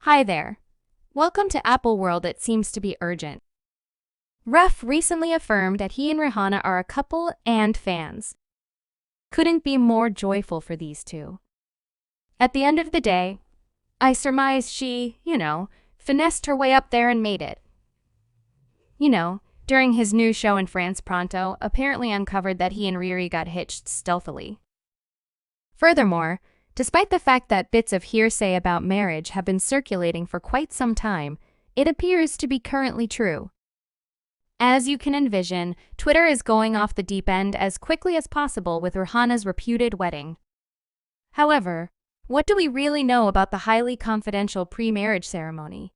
Hi there. Welcome to Apple World. It seems to be urgent. Ref recently affirmed that he and Rihanna are a couple and fans. Couldn't be more joyful for these two. At the end of the day, I surmise she, finessed her way up there and made it. During his new show in France, Pronto apparently uncovered that he and Riri got hitched stealthily. Furthermore, despite the fact that bits of hearsay about marriage have been circulating for quite some time, it appears to be currently true. As you can envision, Twitter is going off the deep end as quickly as possible with Rihanna's reputed wedding. However, what do we really know about the highly confidential pre-marriage ceremony?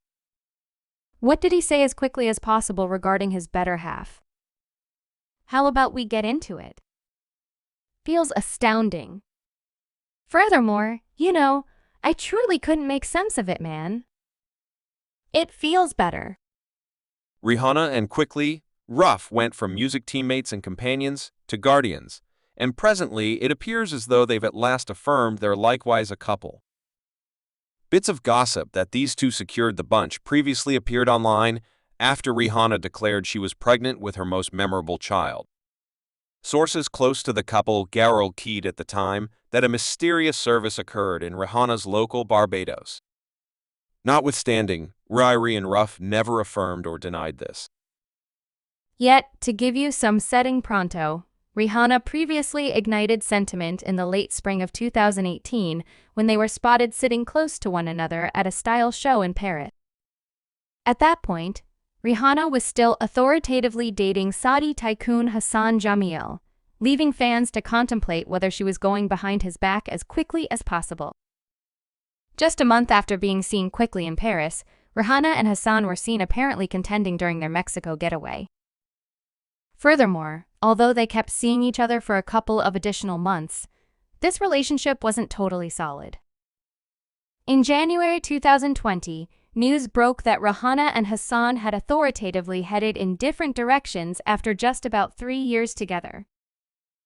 What did he say as quickly as possible regarding his better half? How about we get into it? Feels astounding. Furthermore, I truly couldn't make sense of it, man. It feels better. Rihanna and Quickly Ruff went from music teammates and companions to guardians, and presently it appears as though they've at last affirmed they're likewise a couple. Bits of gossip that these two secured the bunch previously appeared online after Rihanna declared she was pregnant with her most memorable child. Sources close to the couple guaranteed at the time that a mysterious service occurred in Rihanna's local Barbados. Notwithstanding, Riri and Ruff never affirmed or denied this. Yet, to give you some setting pronto, Rihanna previously ignited sentiment in the late spring of 2018 when they were spotted sitting close to one another at a style show in Paris. At that point, Rihanna was still authoritatively dating Saudi tycoon Hassan Jameel, leaving fans to contemplate whether she was going behind his back as quickly as possible. Just a month after being seen quickly in Paris, Rihanna and Hassan were seen apparently contending during their Mexico getaway. Furthermore, although they kept seeing each other for a couple of additional months, this relationship wasn't totally solid. In January 2020, news broke that Rihanna and Hassan had authoritatively headed in different directions after just about 3 years together.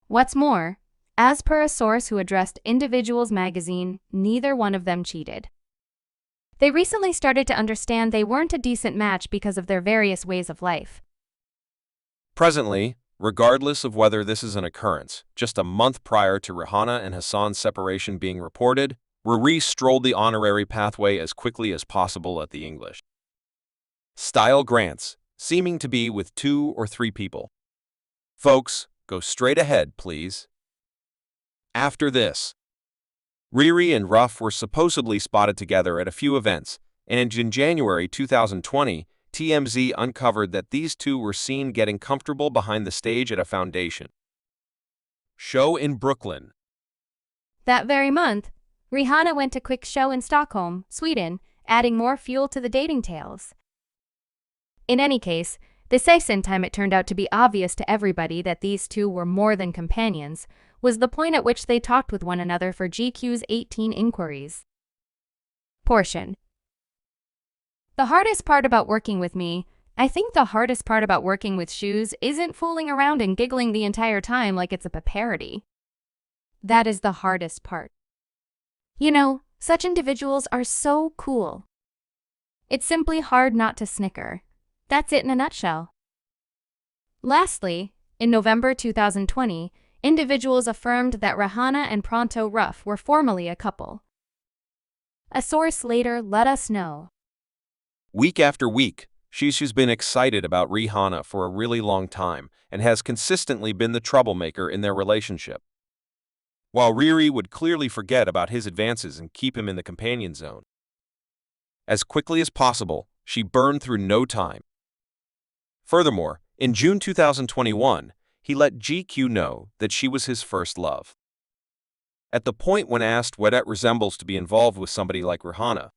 What's more, as per a source who addressed Individuals magazine, neither one of them cheated. They recently started to understand they weren't a decent match because of their various ways of life. Presently, regardless of whether this is an occurrence, just a month prior to Rihanna and Hassan's separation being reported, Riri strolled the honorary pathway as quickly as possible at the English style grants, seeming to be with 2 or 3 people. Folks, go straight ahead, please. After this, Riri and Ruff were supposedly spotted together at a few events, and in January 2020, TMZ uncovered that these two were seen getting comfortable behind the stage at a foundation show in Brooklyn. That very month, Rihanna went to a quick show in Stockholm, Sweden, adding more fuel to the dating tales. In any case, the second time it turned out to be obvious to everybody that these two were more than companions was the point at which they talked with one another for GQ's 18 inquiries. Portion. The hardest part about working with me, I think the hardest part about working with shoes isn't fooling around and giggling the entire time like it's a parody. That is the hardest part. Such individuals are so cool. It's simply hard not to snicker. That's it in a nutshell. Lastly, in November 2020, Individuals affirmed that Rihanna and Pronto Ruff were formally a couple. A source later let us know. Week after week, she's been excited about Rihanna for a really long time and has consistently been the troublemaker in their relationship. While Riri would clearly forget about his advances and keep him in the companion zone. As quickly as possible, she burned through no time. Furthermore, in June 2021, he let GQ know that she was his first love. At the point when asked what it resembles to be involved with somebody like Rihanna,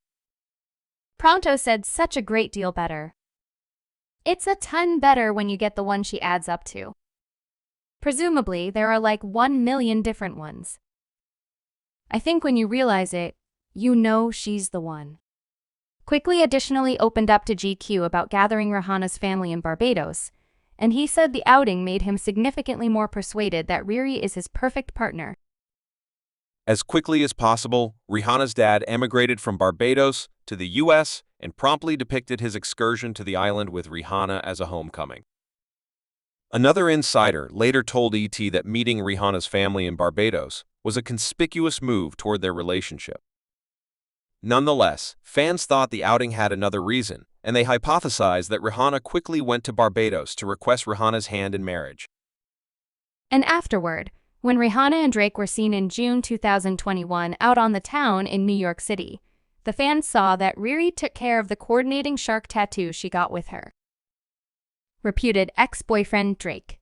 Pronto said such a great deal better. It's a ton better when you get the one she adds up to. Presumably, there are like 1 million different ones. I think when you realize it, she's the one. Quickly additionally opened up to GQ about gathering Rihanna's family in Barbados, and he said the outing made him significantly more persuaded that Riri is his perfect partner. as quickly as possible, Rihanna's dad emigrated from Barbados to the U.S. and promptly depicted his excursion to the island with Rihanna as a homecoming. Another insider later told ET that meeting Rihanna's family in Barbados was a conspicuous move toward their relationship. Nonetheless, fans thought the outing had another reason, and they hypothesized that Rihanna quickly went to Barbados to request Rihanna's hand in marriage. And afterward, when Rihanna and Drake were seen in June 2021 out on the town in New York City, the fans saw that Riri took care of the coordinating shark tattoo she got with her reputed ex-boyfriend Drake.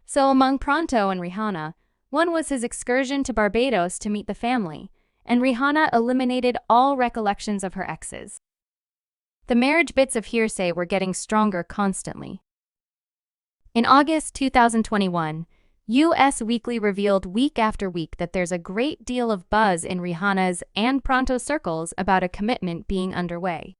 So among Pronto and Rihanna, one was his excursion to Barbados to meet the family, and Rihanna eliminated all recollections of her exes. The marriage bits of hearsay were getting stronger constantly. In August 2021, US Weekly revealed week after week that there's a great deal of buzz in Rihanna's and Pronto circles about a commitment being underway.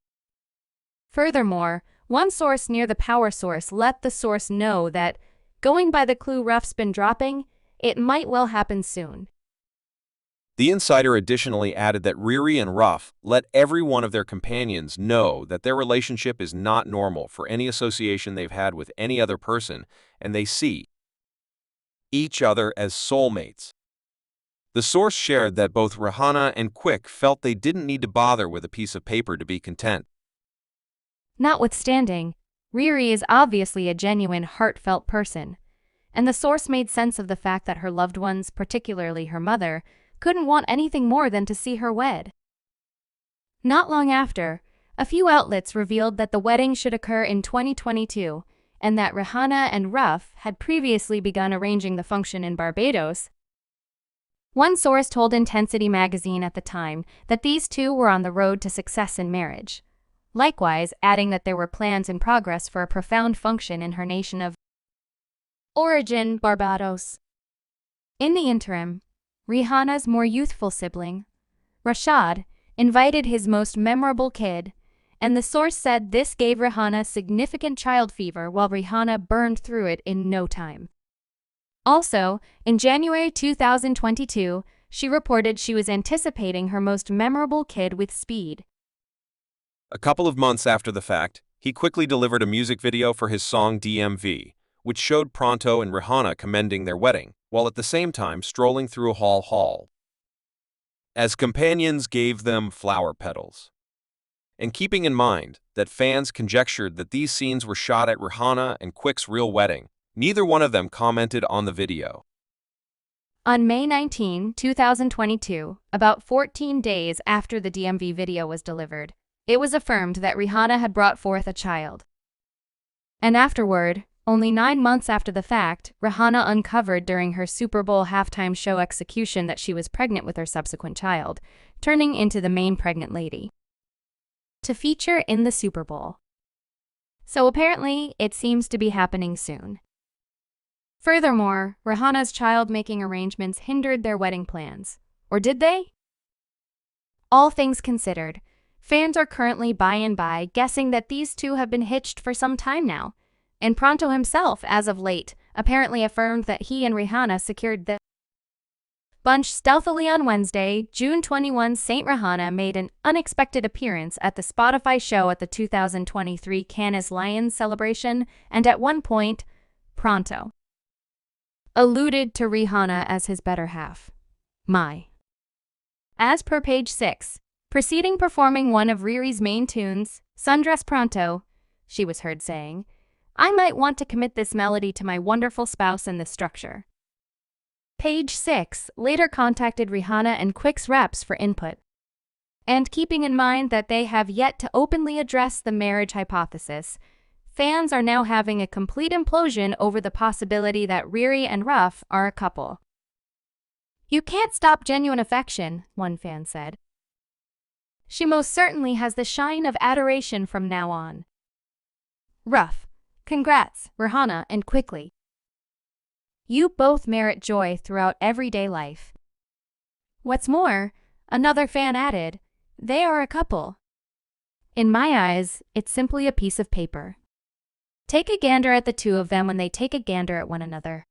Furthermore, one source near the power source let the source know that, going by the clue Ruff's been dropping, it might well happen soon. The insider additionally added that Riri and Ruff let every one of their companions know that their relationship is not normal for any association they've had with any other person, and they see each other as soulmates. The source shared that both Rihanna and Quick felt they didn't need to bother with a piece of paper to be content. Notwithstanding, Riri is obviously a genuine, heartfelt person, and the source made sense of the fact that her loved ones, particularly her mother, couldn't want anything more than to see her wed. Not long after, a few outlets revealed that the wedding should occur in 2022, and that Rihanna and Ruff had previously begun arranging the function in Barbados. One source told Intensity magazine at the time that these two were on the road to success in marriage, likewise adding that there were plans in progress for a profound function in her nation of origin, Barbados. In the interim, Rihanna's more youthful sibling, Rashad, invited his most memorable kid, and the source said this gave Rihanna significant child fever while Rihanna burned through it in no time. Also, in January 2022, she reported she was anticipating her most memorable kid with speed. A couple of months after the fact, he quickly delivered a music video for his song DMV, which showed Pronto and Rihanna commending their wedding, while at the same time strolling through a hall as companions gave them flower petals. And keeping in mind that fans conjectured that these scenes were shot at Rihanna and Quick's real wedding, neither one of them commented on the video. On May 19, 2022, about 14 days after the DMV video was delivered, it was affirmed that Rihanna had brought forth a child. And afterward, only 9 months after the fact, Rihanna uncovered during her Super Bowl halftime show execution that she was pregnant with her subsequent child, turning into the main pregnant lady to feature in the Super Bowl. So apparently, it seems to be happening soon. Furthermore, Rihanna's child-making arrangements hindered their wedding plans. Or did they? All things considered, fans are currently by and by guessing that these two have been hitched for some time now, and Pronto himself, as of late, apparently affirmed that he and Rihanna secured the bunch stealthily on Wednesday, June 21. Saint Rihanna made an unexpected appearance at the Spotify show at the 2023 Cannes Lions celebration, and at one point, Pronto alluded to Rihanna as his better half. As per page 6, preceding performing one of Riri's main tunes, Sundress Pronto, she was heard saying, "I might want to commit this melody to my wonderful spouse in this structure." Page 6 later contacted Rihanna and Quick's reps for input. And keeping in mind that they have yet to openly address the marriage hypothesis, fans are now having a complete implosion over the possibility that Riri and Ruff are a couple. "You can't stop genuine affection," one fan said. "She most certainly has the shine of adoration from now on." Ruff, congrats, Rihanna, and quickly. You both merit joy throughout everyday life. What's more, another fan added, they are a couple. In my eyes, it's simply a piece of paper. Take a gander at the two of them when they take a gander at one another.